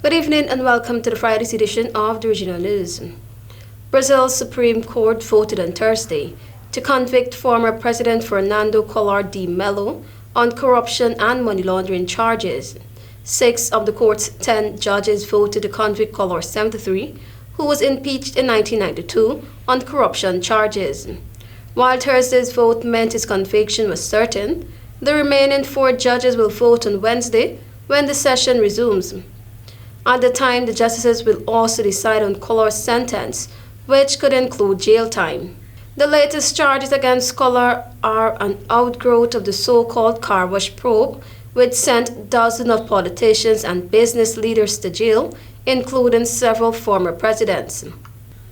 Good evening and welcome to the Friday's edition of the Regional News. Brazil's Supreme Court voted on Thursday to convict former President Fernando Collor de Mello on corruption and money laundering charges. 6 of the court's 10 judges voted to convict Collor 73, who was impeached in 1992 on corruption charges. While Thursday's vote meant his conviction was certain, the remaining 4 judges will vote on Wednesday when the session resumes. At the time, the justices will also decide on Collor's sentence, which could include jail time. The latest charges against Collor are an outgrowth of the so-called car wash probe, which sent dozens of politicians and business leaders to jail, including several former presidents.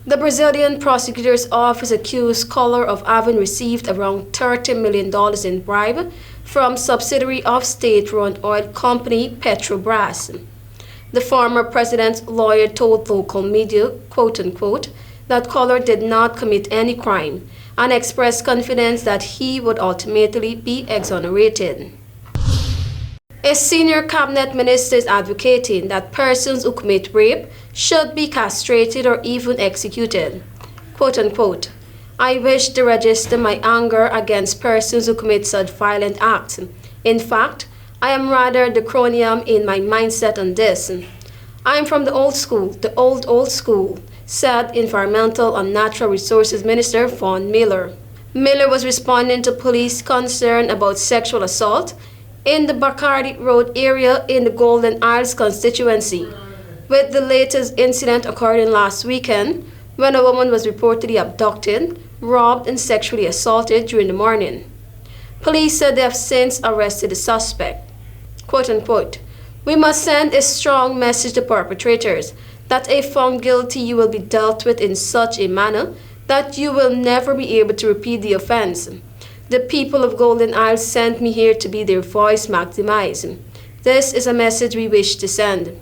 The Brazilian prosecutor's office accused Collor of having received around $30 million in bribe from subsidiary of state-run oil company Petrobras. The former president's lawyer told local media, quote-unquote, that Collor did not commit any crime and expressed confidence that he would ultimately be exonerated. A senior cabinet minister is advocating that persons who commit rape should be castrated or even executed. Quote-unquote, I wish to register my anger against persons who commit such violent acts. In fact, I am rather draconian in my mindset on this. I am from the old school, the old school, said Environmental and Natural Resources Minister Von Miller. Miller was responding to police concern about sexual assault in the Bacardi Road area in the Golden Isles constituency, with the latest incident occurring last weekend when a woman was reportedly abducted, robbed, and sexually assaulted during the morning. Police said they have since arrested the suspect. Quote-unquote, we must send a strong message to perpetrators that if found guilty you will be dealt with in such a manner that you will never be able to repeat the offense. The people of Golden Isles sent me here to be their voice maximized. This is a message we wish to send.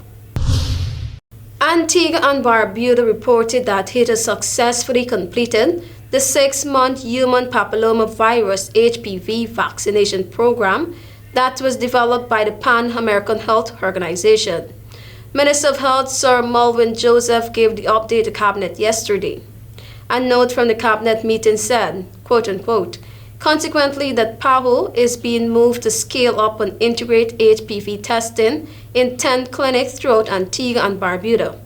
Antigua and Barbuda reported that it has successfully completed the 6-month human papilloma virus HPV vaccination program that was developed by the Pan-American Health Organization. Minister of Health Sir Mulvin Joseph gave the update to Cabinet yesterday. A note from the Cabinet meeting said, quote-unquote, consequently that PAHO is being moved to scale up and integrate HPV testing in 10 clinics throughout Antigua and Barbuda.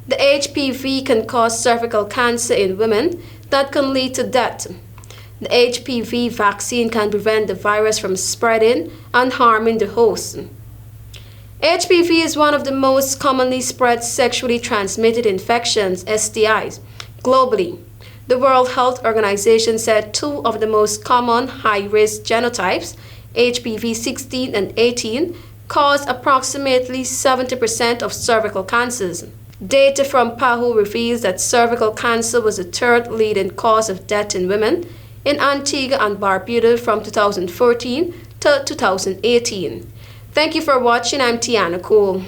The HPV can cause cervical cancer in women that can lead to death. The HPV vaccine can prevent the virus from spreading and harming the host. HPV is one of the most commonly spread sexually transmitted infections, STIs, globally. The World Health Organization said 2 of the most common high-risk genotypes, HPV 16 and 18, cause approximately 70% of cervical cancers. Data from PAHO reveals that cervical cancer was the 3rd leading cause of death in women in Antigua and Barbuda from 2014 to 2018. Thank you for watching. I'm TIANA.